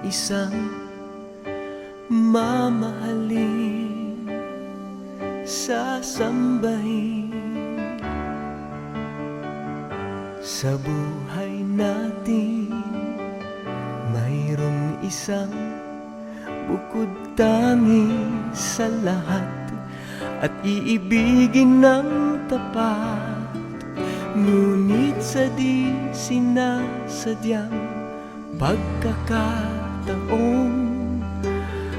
isang mamahalin, sasambahin. Sa buhay natin mayroong isang bukod tangi sa lahat, at iibigin ng tapat. Ngunit sa di sinasadyang pagkakataon,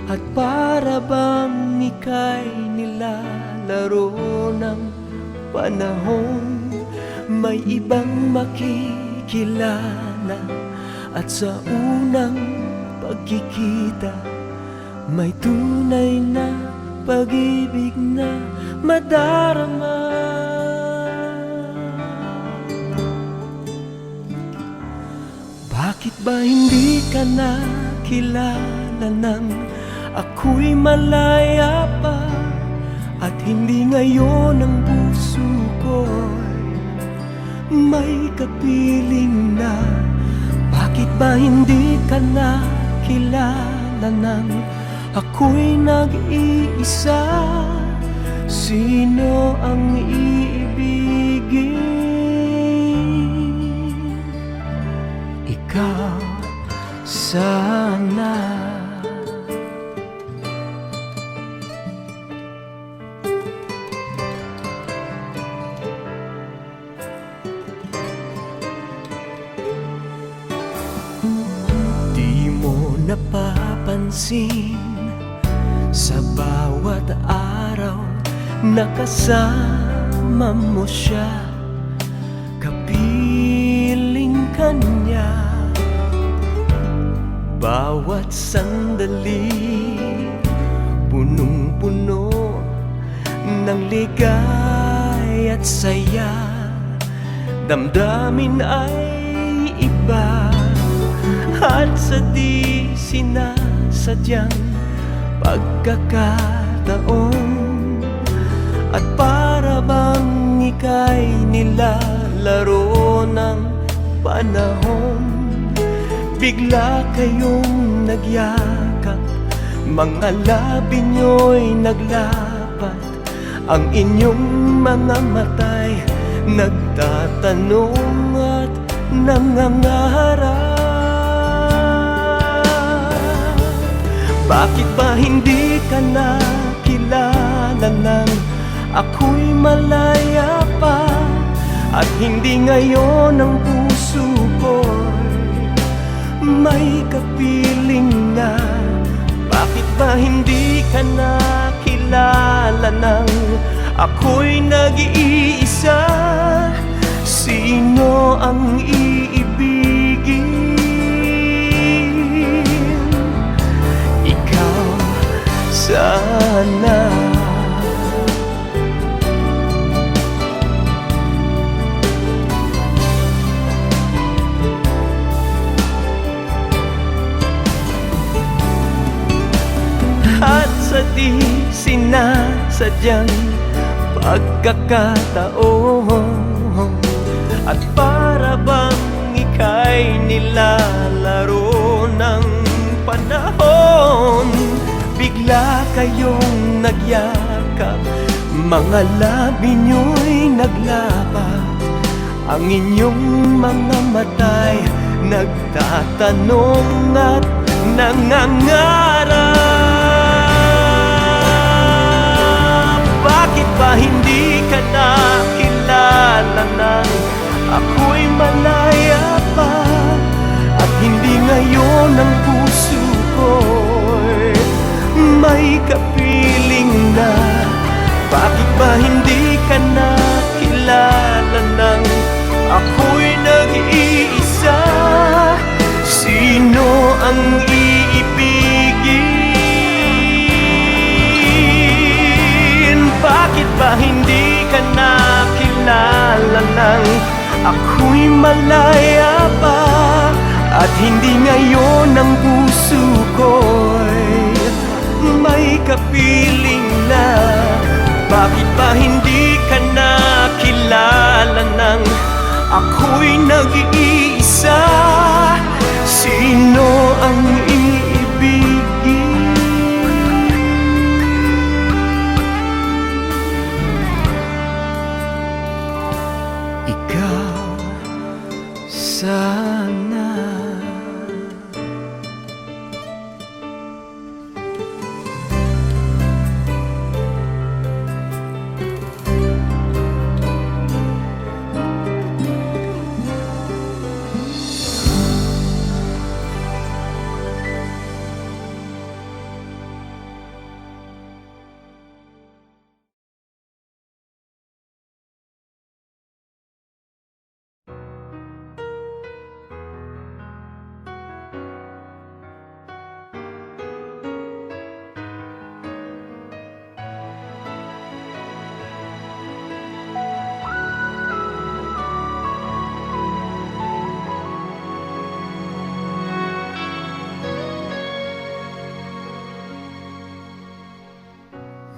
at para bang ika'y nilalaro ng panahon, may ibang makikilala, at sa unang pagkikita may tunay na pag-ibig na madarama. Bakit ba hindi ka nakilala nang ako'y malaya pa, at hindi ngayon ang puso ko'y may kapiling na? Bakit ba hindi ka nakilala nang ako'y nag-iisa? Sino ang iibigin? Ikaw sana. Di mo napapansin sa bawat araw na kasama mo siya, kapiling ka niya. Bawat sandali punong-puno ng ligay at saya, damdamin ay iba. At sa di sinasadyang pagkakataon, at para bang ika'y nilalaro ng panahon, bigla kayong nagyakap, mga labi nyo'y naglapat, ang inyong mga mata'y nagtatanong at nangangarap. Bakit ba hindi ka nakilala nang ako'y malaya pa, at hindi ngayon ang puso ko'y may kapiling na? Bakit ba hindi ka nakilala nang ako'y nag-iisa? Sino ang iibigin? Ikaw sana. At sa di sinasadyang pagkakataon, at para bang ika'y nilalaro ng panahon, bigla kayong nagyakap, mga labi nyo'y naglapat, ang inyong mga mata'y nagtatanong at nangangarap. Bakit ba hindi ka nakilala nang ako'y malaya pa, at hindi ngayon ang puso ko'y may kapiling na? Bakit ba hindi ka nakilala nang ako'y nag-iisa? Sino ang iibigin? Bakit ba hindi ka nakilala nang ako'y malaya pa, at hindi ngayon ang puso ko'y may kapiling na? Bakit ba hindi ka nakilala nang ako'y nag-iisa? Sino ang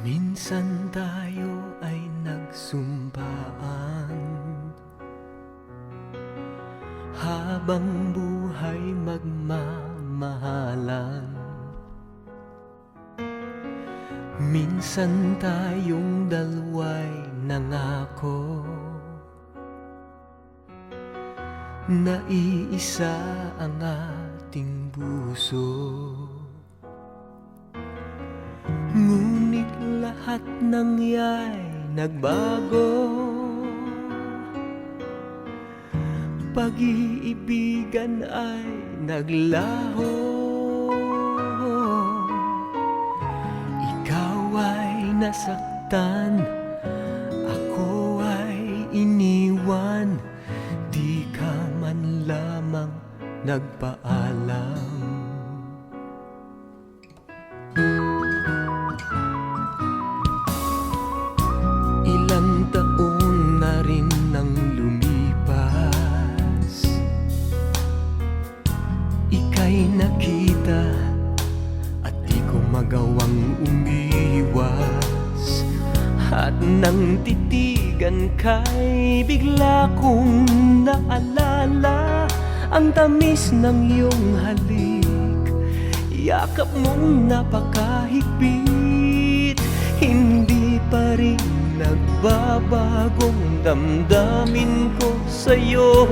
Minsan tayo ay nagsumpaan, habang buhay magmamahalan. Minsan tayong dalawa'y nangako na iisa ang ating puso. Ngunit lahat ng iya'y nagbago. Pag-iibigan ay naglaho. Ikaw ay nasaktan, ako ay iniwan. Di ka man lamang nagpaalam. Ilang taon na rin nang lumipas, ika'y nakita at di ko magawang umiwas. At nang titigan ka'y bigla kong naalala ang tamis ng iyong halik, yakap mong napakahigpit. Hindi pa rin nagbabagong damdamin ko sa'yo.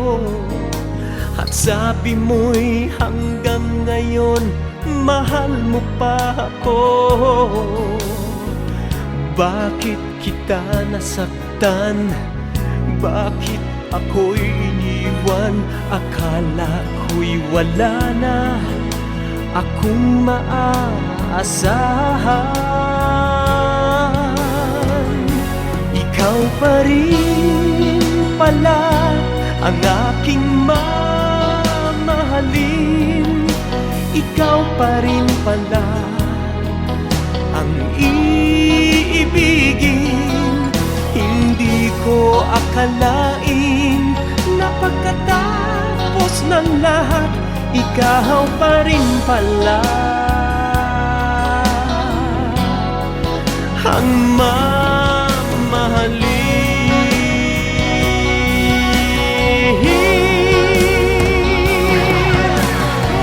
At sabi mo'y hanggang ngayon mahal mo pa ako. Bakit kita nasaktan? Bakit ako'y iniwan? Akala ko'y wala na akong maaasahan. Ikaw pa rin pala ang aking mamahalin. Ikaw pa rin pala ang iibigin. Hindi ko akalain na pagkatapos ng lahat, ikaw pa rin pala ang mamahalin.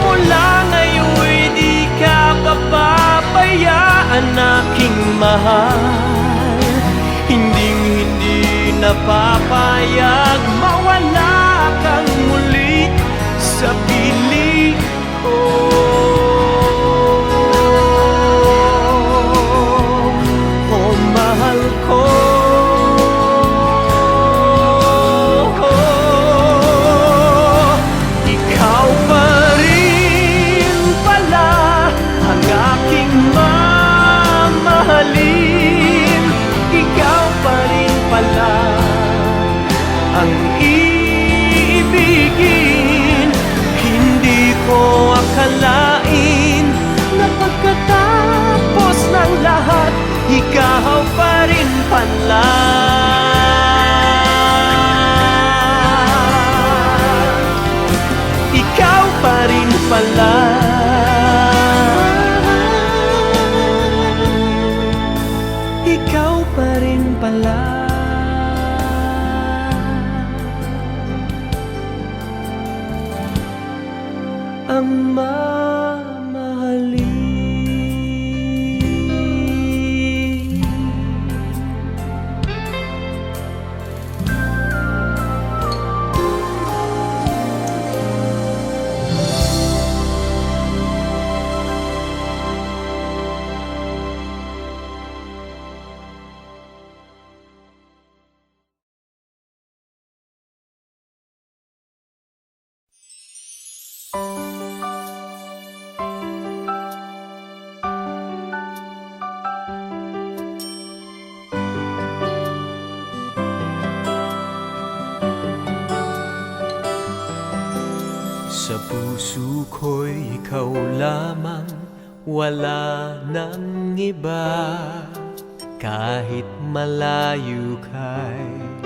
Mula ngayon'y di ka papabayaan aking mahal. Hinding-hindi napapayag mawala kang muli sa piling ko. Oh, mahal ko. Ikaw pa rin pala ang aking mamahalin. Ikaw pa rin pala ang iibigin. Hindi ko akalain na pagkatapos ng lahat, ikaw pa rin pala ikaw pa rin pala ikaw pa rin pala ang mamahalin. Sa puso ko'y ikaw lamang, wala nang iba. Kahit malayo ka'y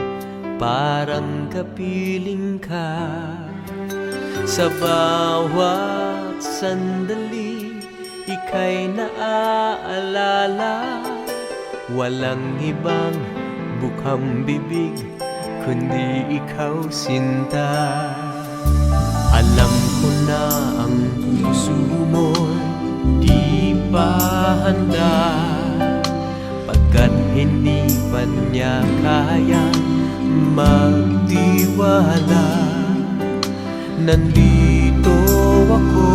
parang kapiling ka. Sa bawat sandali, ika'y naaalala. walang ibang bukhang bibig kundi ikaw, sinta. Alam ko na ang puso mo'y di pa handa, pagkat hindi pa niya kayang magtiwala. Nandito ako,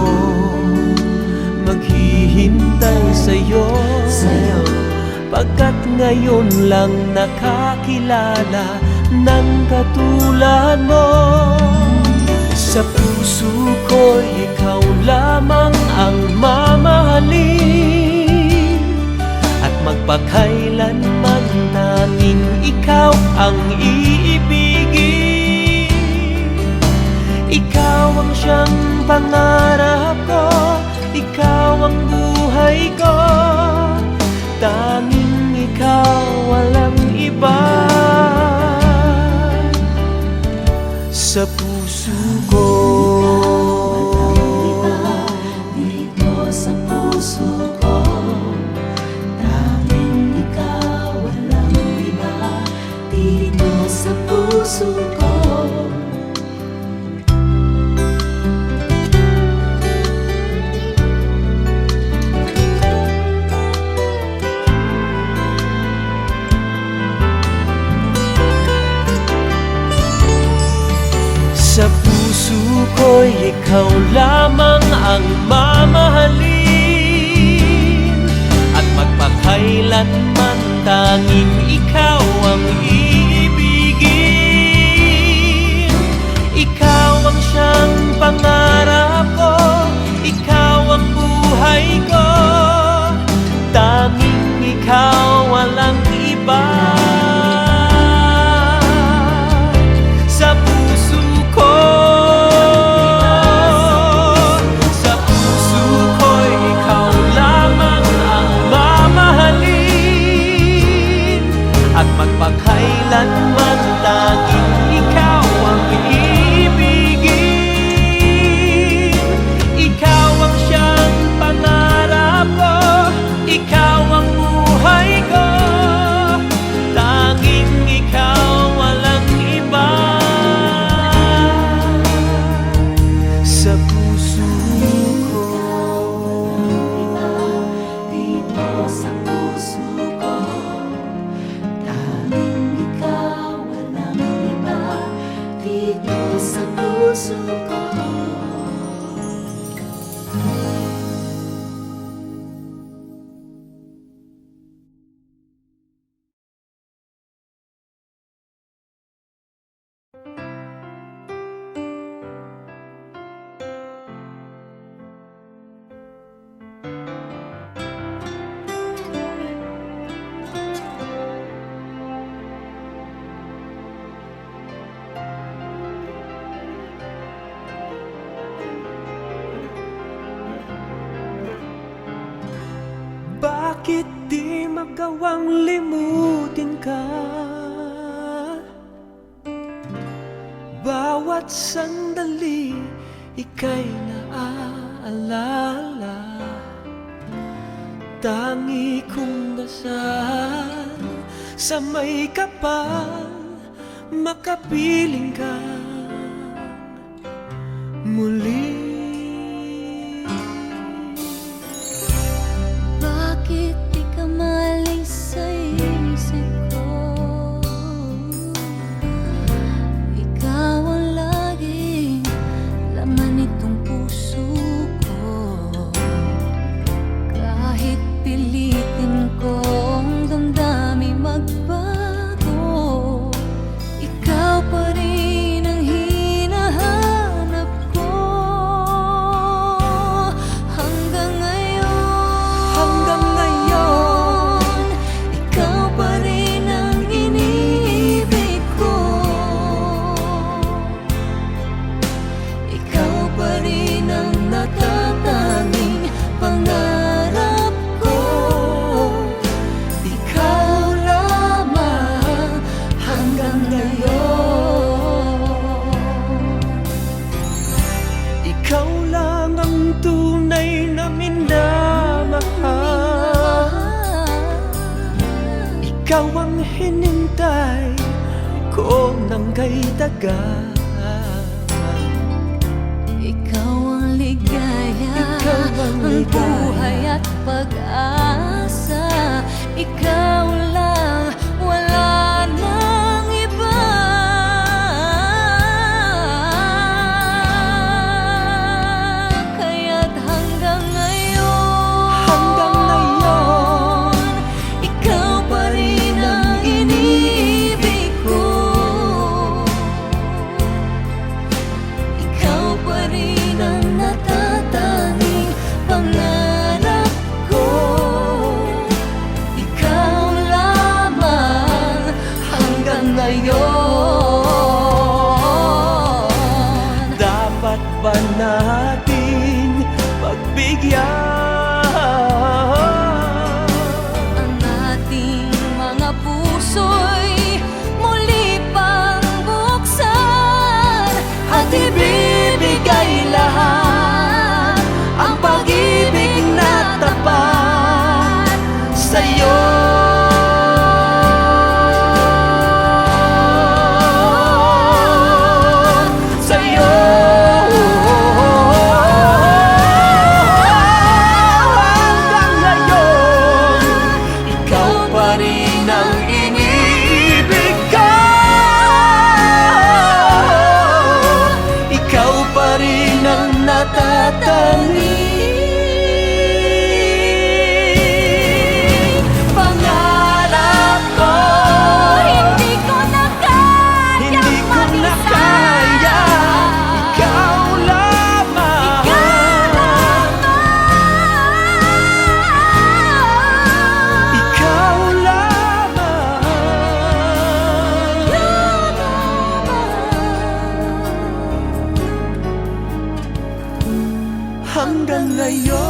maghihintay sa'yo, pagkat ngayon lang nakakilala ng katulad mo. Sa puso ko'y ikaw lamang ang mamahalin, at magpakailanman tanging ikaw ang iibigin. Ikaw ang siyang pangarap ko, ikaw ang buhay ko, tanging ikaw, walang iba. Sa puso ko, dito sa puso ko, tanging ikaw, walang iba. Dito sa puso ko, sa puso ko'y ikaw lamang ang mamahalin, at magpakailanman tanging ikaw ang iibigin. Ikaw ang siyang pangarap ko, ikaw ang buhay ko, tanging ikaw, walang iba. Magpakailanman laging ikaw ang iibigin. Ikaw ang siyang pangarap ko, ikaw ang buhay ko, tanging ikaw, walang iba. Sa puso ko, dito sa puso ko, dito sa puso ko. bakit di magawang limutin ka? Bawat sandali ika'y naaalala, tangi kong dasal sa may kapal, makapiling ka muli. Bakit di ka maling sa isip ko? Ikaw ang laging laman nitong puso ko. Kahit pilitin kong damdamin magbago, ikaw pa rin ang hinahanap ko. Hanggang ngayon, ikaw pa rin ang iniibig ko. Ikaw pa rin ang natatanging pangarap ko. Ikaw lamang hanggang ngayon. Ikaw lang ang tunay na minamahal, ikaw ang hinintay ko nang kay tagal. Ikaw ang ligaya, Ikaw ang ang ligaya. buhay at pag-asa. Ikaw lang, wala nang iba. Kaya't hanggang ngayon, ikaw pa rin ang iniibig ko. Ikaw pa rin ang natatanging pangarap ko. Ikaw lamang hanggang ngayon. Dapat ba natin pagbigyan Ang ating mga puso'y muli pang buksan at ibibigay lahat ang pag-ibig na tapat sa'yo. sa'yo. Hanggang ngayon, ikaw pa rin ang iniibig ko. Ikaw pa rin ang natatanging pangarap ko. Hindi ko na kaya Hindi ko na mag-isa. kaya, ikaw lamang. Ikaw lamang. Hanggang ngayon.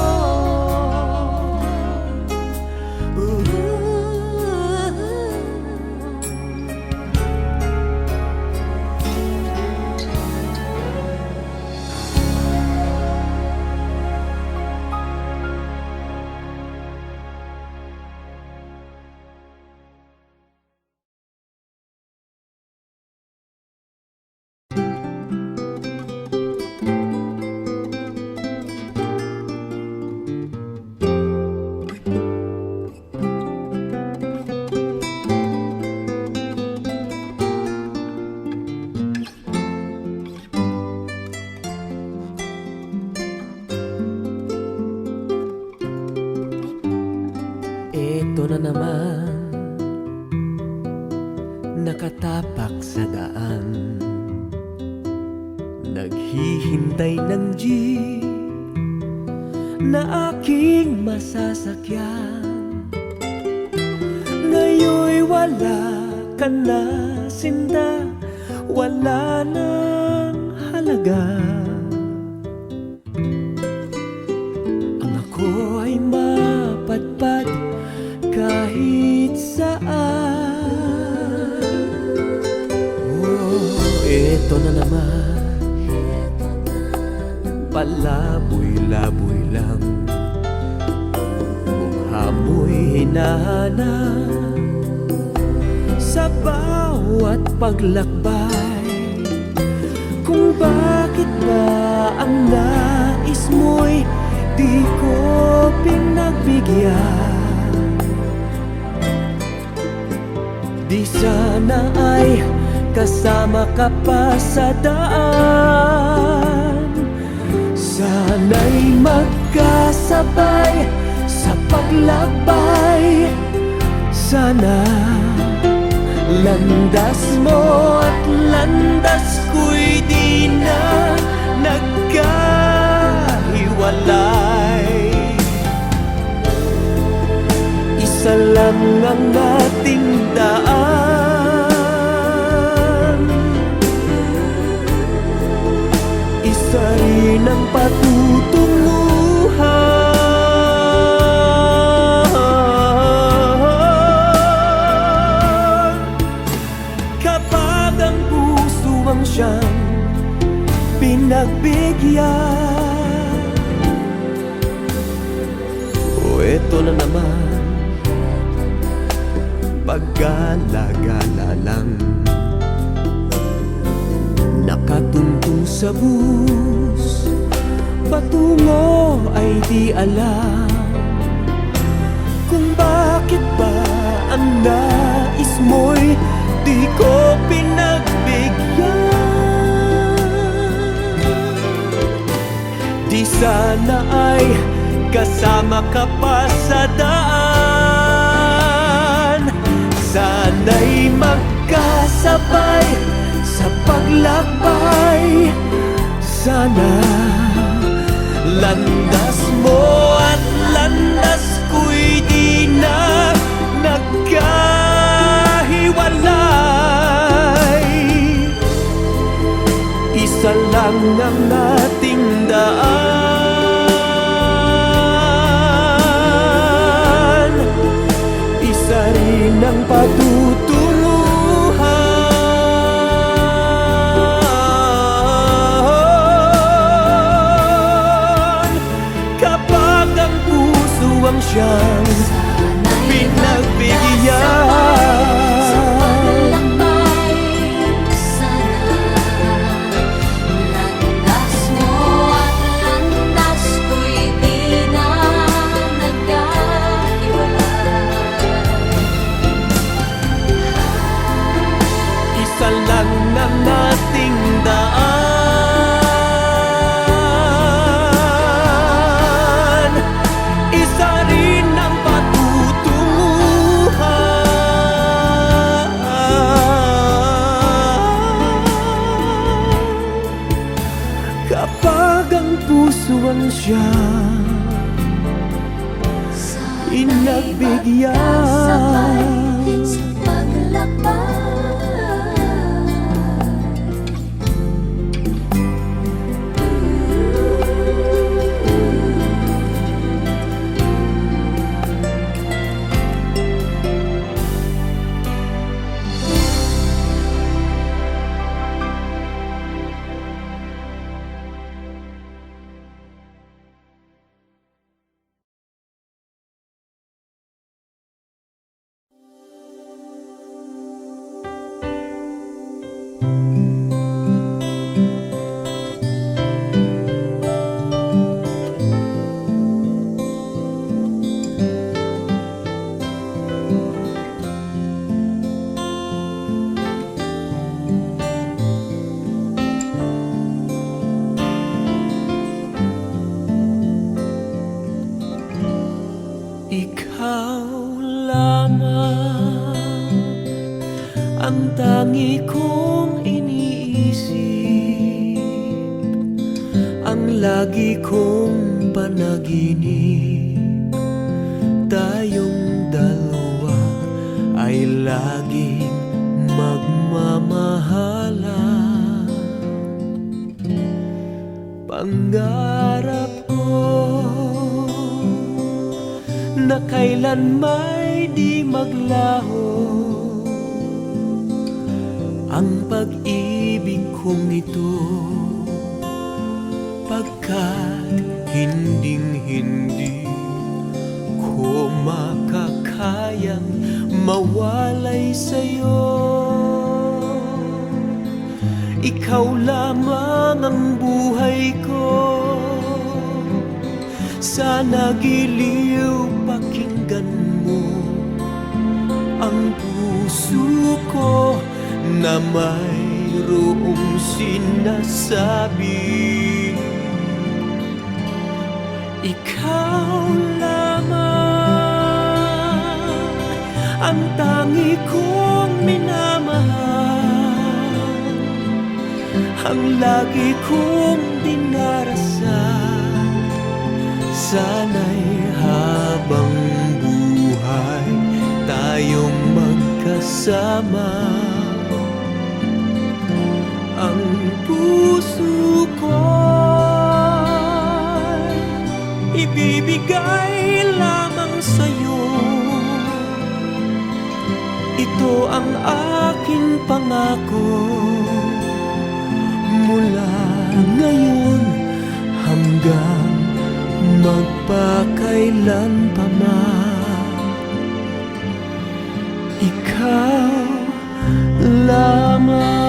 Ito na naman, nakatapak sa daan, naghihintay ng jeep na aking masasakyan. Ngayon'y wala ka na, sinta, wala nang halaga. Ang ako ay mapadpad kahit saan. Oh, eto na naman, palaboy-laboy lang, mukha mo'y hinahanap sa bawat paglakbay. Kung bakit ba ang nais mo'y di ko pinagbigyan. Di sana ay kasama ka pa sa daan. Sana'y magkasabay sa paglakbay. Sana landas mo at landas ko'y di na nagkahiwalay. Isa lang ang ating daan, isa rin ang patutunguhan. Kapag ang puso ang siyang pinagbigyan. O eto na naman, paggala-gala lang. Nakatungtong sa bus, patungo ay di alam kung bakit ba ang nais mo'y di ko pinagbigyan. Di sana ay kasama ka pa sa daan, sana'y magkasabay sa paglakbay. Sana landas mo at landas ko'y di na nagkahiwalay. Isa lang ang ating daan, isa rin ang patutunguhan. Kapag ang puso ang siyang pinagbigyan, isa lang ang ating daan, isa rin ang patutunguhan. Kapag ang puso ang siyang pinagbigyan, sa paglakbay. Ikaw lamang ang tangi kong iniisip, ang lagi kong panaginip. Tayong dalawa ay laging magmamahalan. Pangarap ko na kailan may di maglaho ang pag-ibig kong ito, pagkat hinding-hindi ko makakayang mawalay sa'yo. Ikaw lamang ang buhay ko, sana giliw pakinggan mo ang puso ko na mayroong sinasabi. Ikaw lamang ang tangi kong minamahal, ang lagi kong dinarasal. Sana'y habang buhay tayong magkasama. Ang puso ko'y ibibigay lamang sa'yo. Ito ang aking pangako, mula ngayon hanggang magpakailan pa man. ikaw lamang.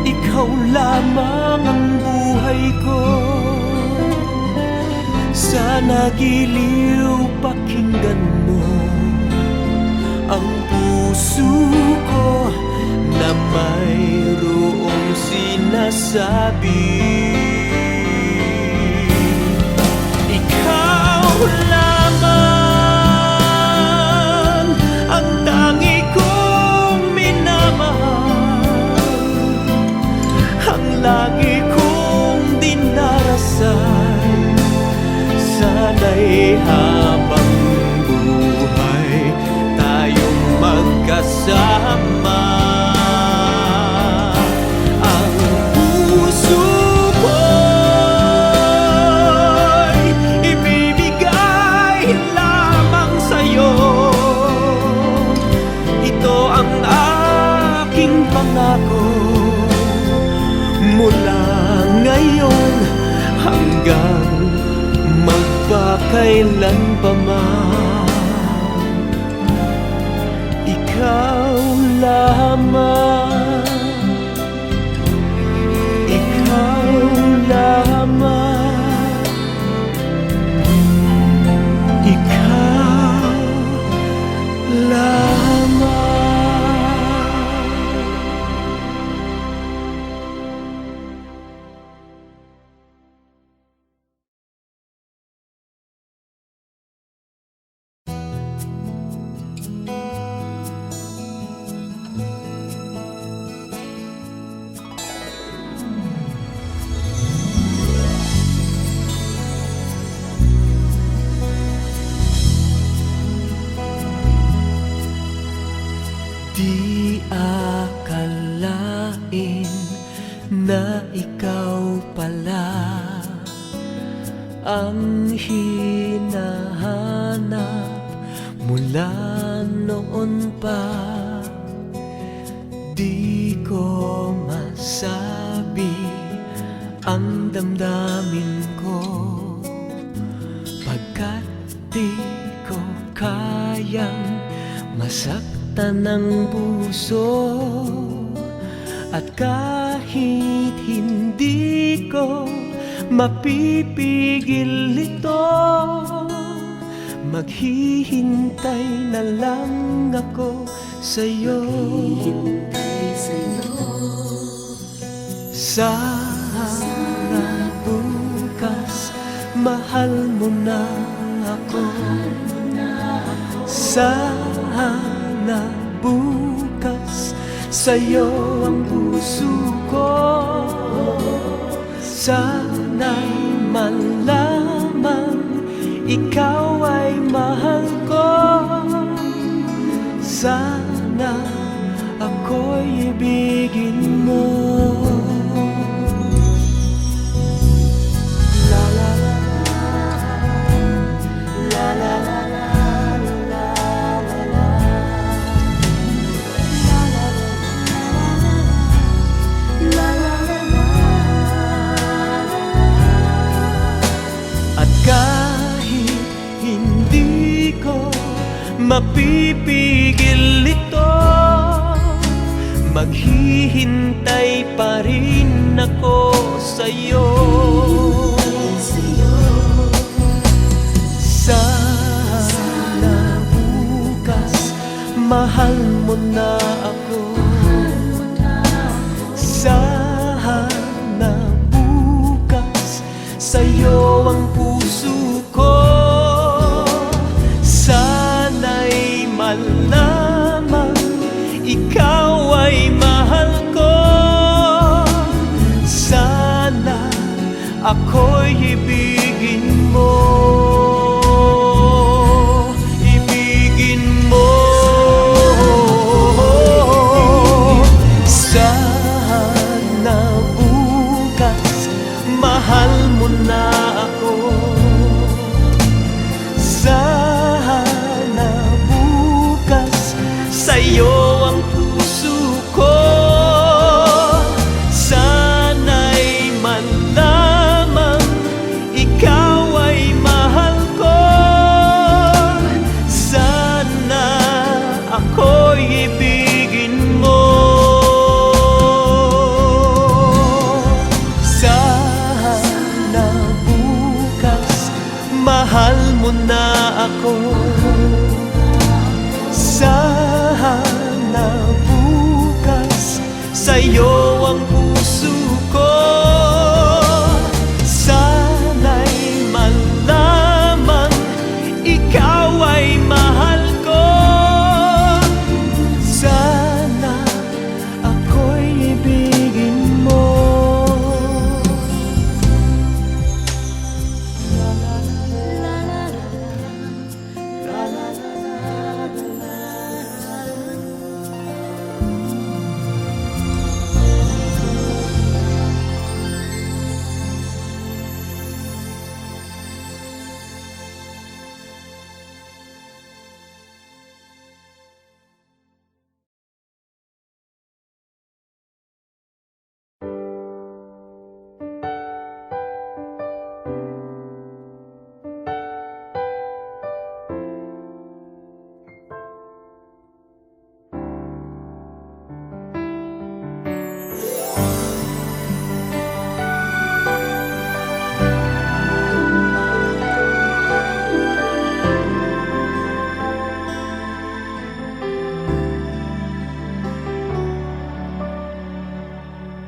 Ikaw lamang ang buhay ko. Sana giliw pakinggan mo ang puso ko na mayroong sinasabi. Ikaw lamang ang tangi kong minamahal, ang lagi kong dinarasal. Sana'y habang buhay tayong magkasama. Ang puso ko'y ibibigay lamang sa'yo. Ito ang aking pangako, mula ngayon hanggang magpakailan pa man. Ikaw lamang, ikaw lamang, ikaw lamang. Di akalain na ikaw pala ang hinahanap mula noon pa. Di ko masabi ang damdamin ko, pagkat di ko kayang masaktan ng puso. At kahit hindi ko mapipigil ito, maghihintay na lang ako sa'yo. Sana bukas mahal mo na ako. Sana bukas sa'yo ang puso ko. Sana'y malaman ikaw ay mahal ko. Sana ako'y ibigin mo. La la la la la la la la la la. At kahit hindi ko mapipigil ito, maghihintay pa rin ako sa'yo. Sana bukas mahal mo na ako. Sana bukas sa'yo ang puso ko. Sana'y malaman ikaw ay mahal ko. Sana ang puso ko. Sana'y man lamang ikaw ay mahal ko. Sana ako'y ibigin mo. Sana bukas mahal mo na ako. Sana bukas sa'yo ang puso ko. Sana'y man lamang ikaw ay mahal ko. Sana ako'y ibigin mo.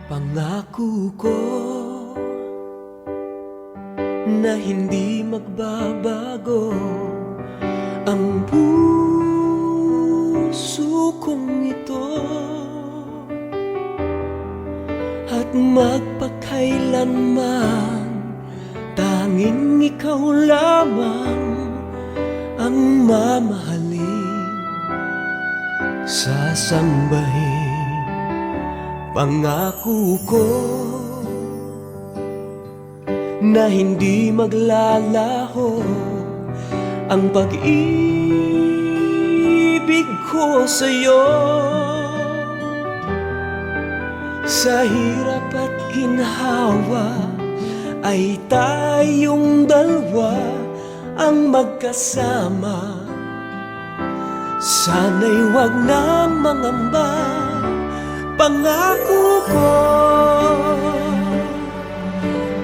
Pangako ko na hindi magbabago ang puso kong ito, at magpakailanman tanging ikaw lamang ang mamahalin, sasambahin. Pangako ko na hindi maglalaho ang pag-ibig ko sa'yo. Sa hirap at ginhawa ay tayong dalawa ang magkasama. Sana'y wag nang mangamba. Pangako ko,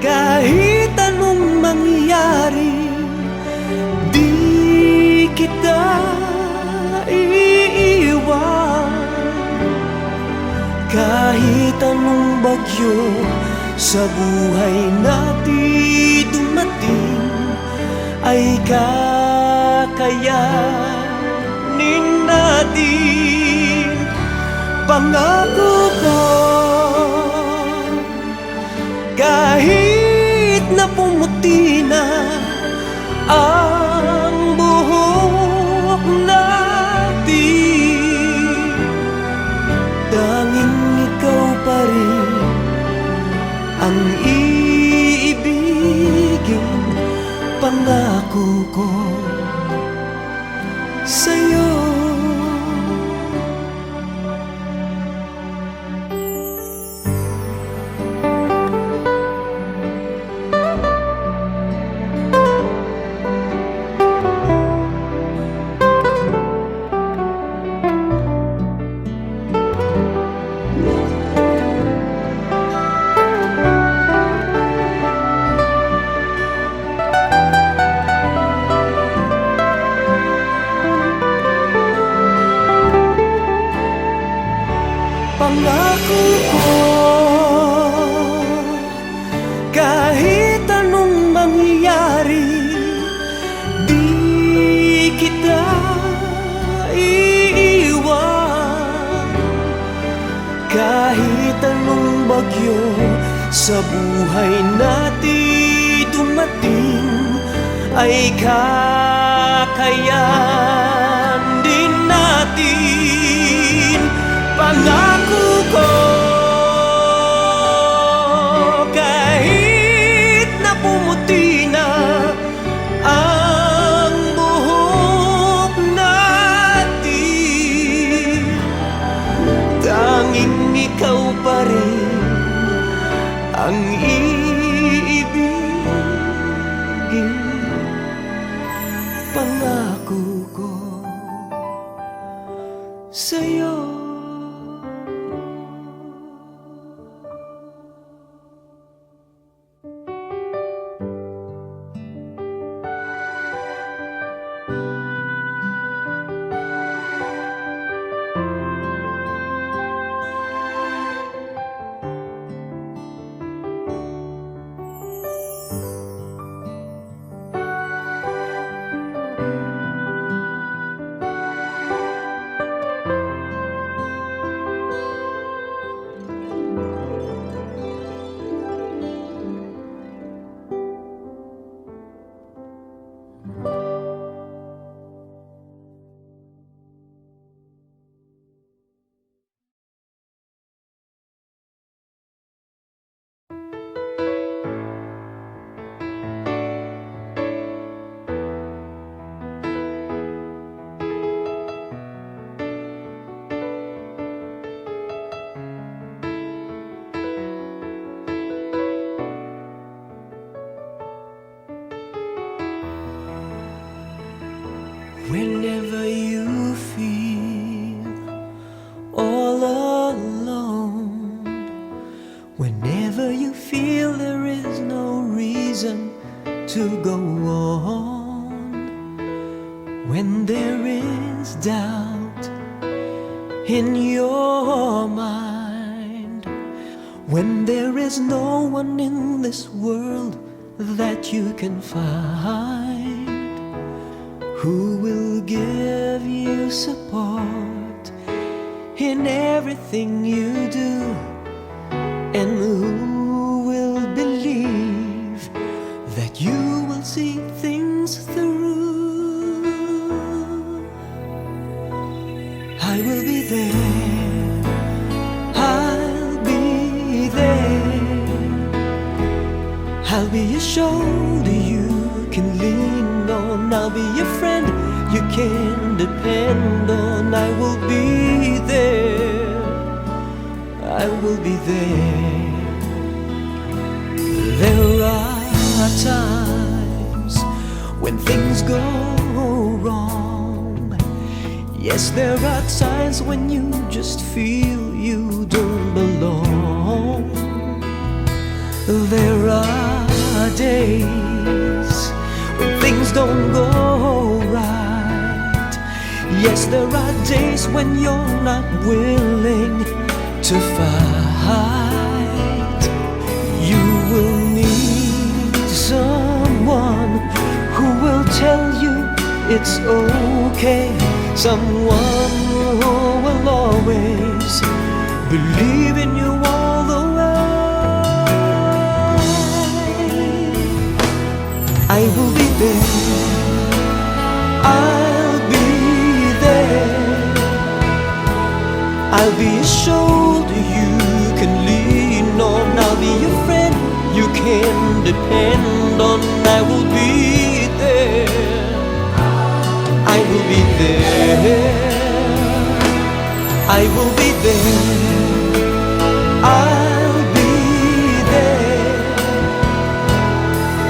kahit anong mangyari, di kita iiwan. Kahit anong bagyo sa buhay natin dumating, ay kakayanin natin. Pangako ko, kahit na pumuti na ang buhok natin, tanging ikaw pa rin ang iibigin. Pangako ko sa'yo. Pangako ko, kahit anong mangyari, di kita iiwan. Kahit anong bagyo sa buhay natin dumating, ay kakayanin din natin. Pangako ko, kahit na pumuti na ang buhok natin, rin ang iibigin. Pangako ko sa'yo. Whenever you feel all alone, whenever you feel there is no reason to go on, when there is doubt in your mind, when there is no one in this world that you can find who will give you support in everything you do, and who will believe that you will see things through. I will be there, I'll be there, I'll be a shoulder you can lean on, I'll be your friend you can depend on. I will be there, I will be there. There are times when things go wrong. Yes, there are times when you just feel you don't belong. There are days when things don't go right. Yes, there are days when you're not willing to fight. You will need someone who will tell you it's okay, someone who will always believe in you all the way. I will be there, I'll be there, I'll be a shoulder you can lean on, I'll be your friend you can depend on. I will be there, I will be there, I will be there, I'll be there,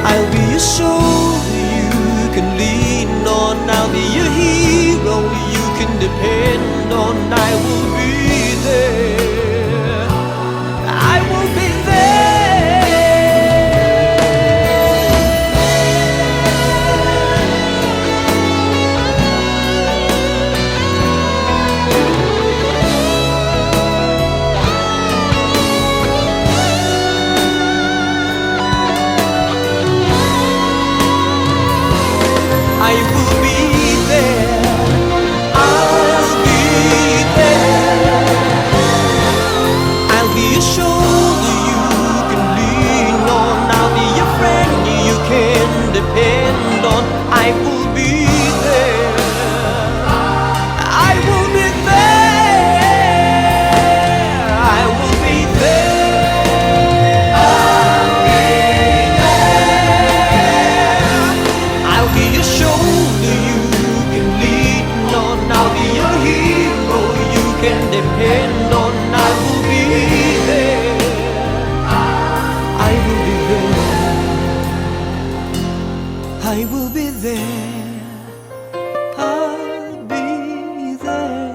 I'll be a shoulder you can lean on, I'll be your hero you can depend on. I will be there, I will be there. depend on, I will be there. I will be there. I will be there. I'll be there.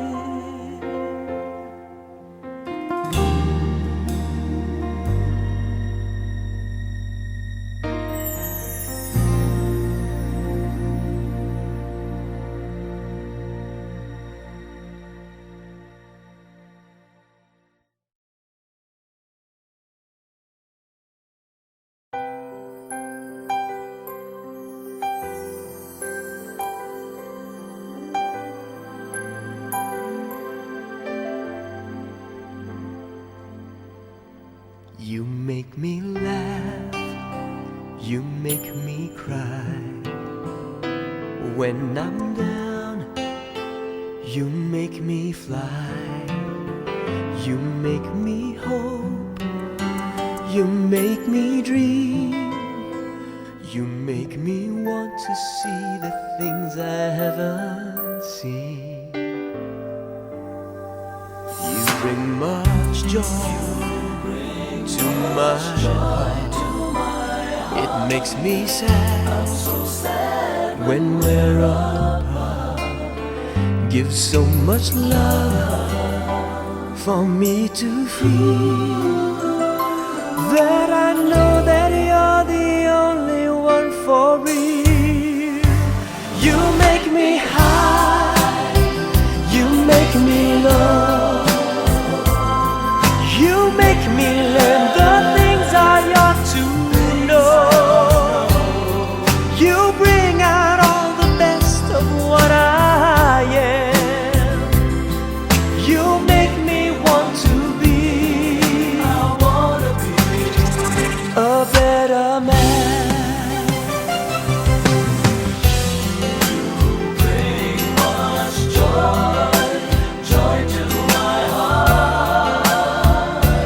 You make me laugh, you make me cry. When I'm down, you make me fly. You make me hope, you make me dream. You make me want to see the things I haven't seen. You bring much joy to my heart. It makes me sad when we're apart. Give so much love for me to feel that I know that you're the only one for real. You make me high, you make me low. You make me learn the things I ought to know. You bring out all the best of what I am. You make me want to be, I wanna be a better man. You bring much joy, joy to my heart.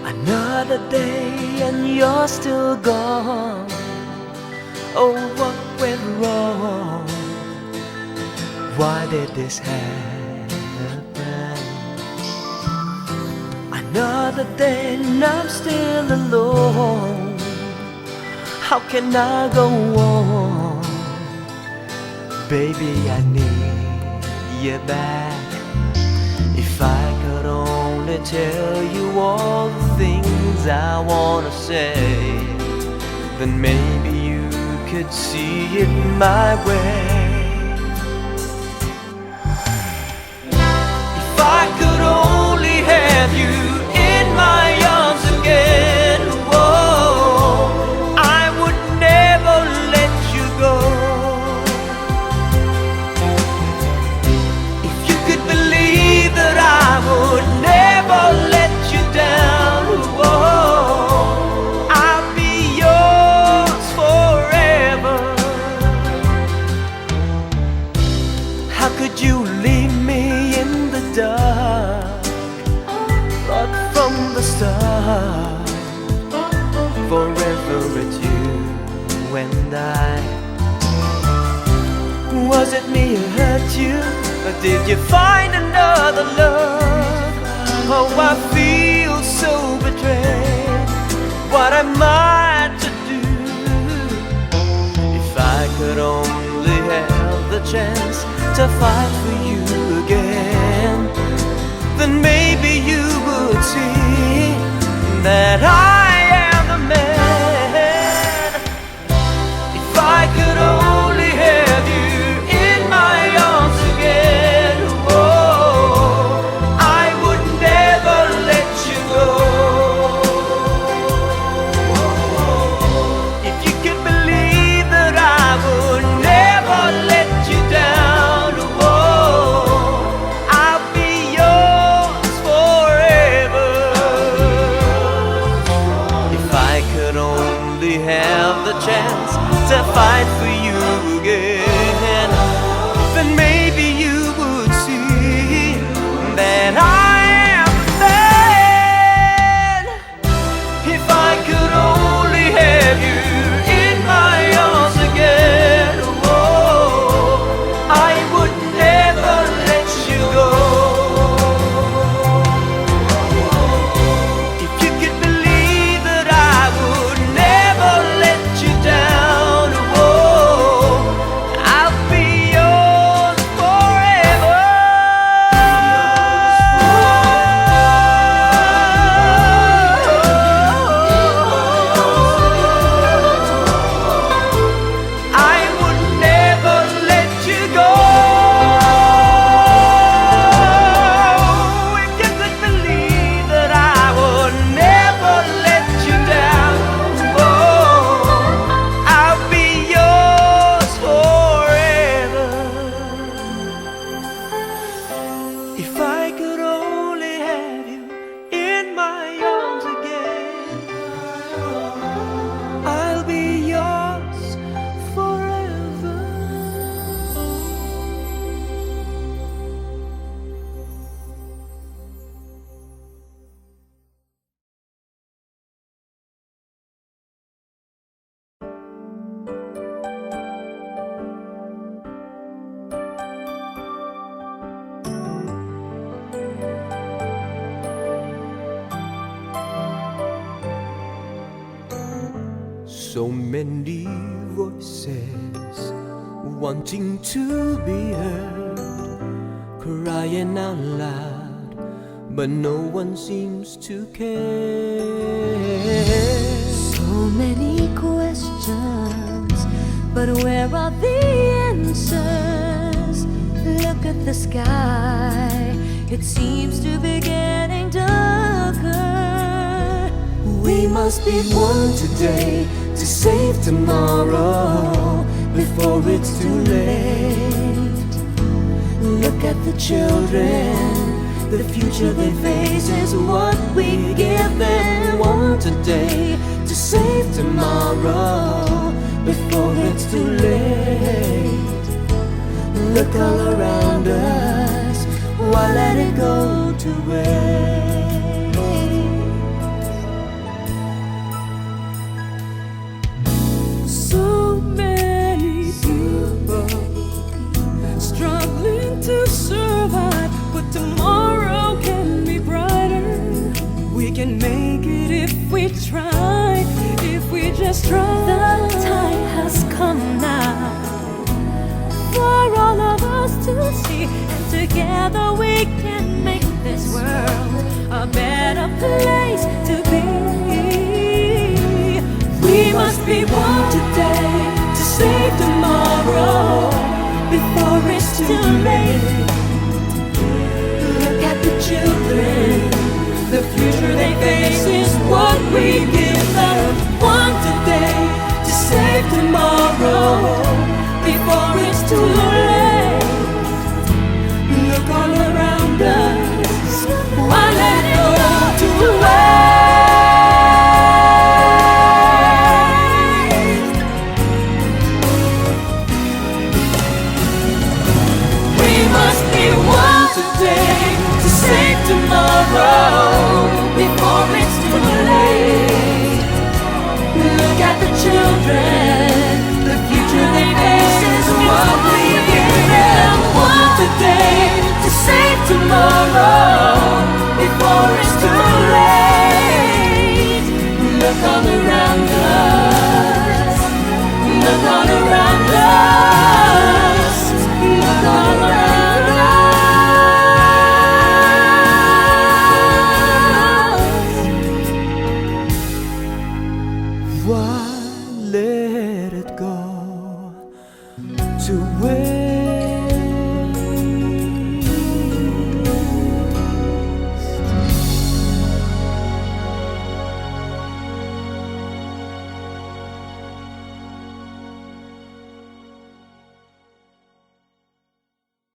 Another day and you're still gone. Oh, what went wrong? Why did this happen? Another day and I'm still alone. How can I go on? Baby, I need you back. If I could only tell you all the things I wanna say, then maybe you could see it my way. If I could only have you in my from the start. Forever it's you and I. Was it me who hurt you, or did you find another love? Oh, I feel so betrayed. What am I to do? If I could only have the chance to fight for you again, then maybe you would see that I am the man. If I could only have you in my arms again, oh, I would never let you go. If you could believe that I would never let you down, oh, I'll be yours forever. If I could only have the chance to fight for you again, then maybe you would see that I am the man. If I could only have you in my arms again, oh, I would never let you go. If you could believe that I would never let you down, oh, I'll be yours forever. I would never let you go. If you could believe that I would never let you down, oh, I'll be yours forever. If I could only have you in my arms again, I'll be yours forever. So many voices wanting to be heard, crying out loud, but no one seems to care. So many questions, but where are the answers? Look at the sky, it seems to be getting darker. We must be one today to save tomorrow before it's too late. Look at the children, the future they face is what we give them. One today to save tomorrow before it's too late. Look all around us, why let it go to waste? So many people struggling to survive, but tomorrow can be brighter. We can make it if we try, if we just try. The time has come now for all of us to see, and together we can make this world a better place to be. We must be one today to save tomorrow before it's too late. Look at the children, the future they face is what we give them. One today to save tomorrow before it's too late. Look all around us, why let it go to waste? We must be one today to save tomorrow before just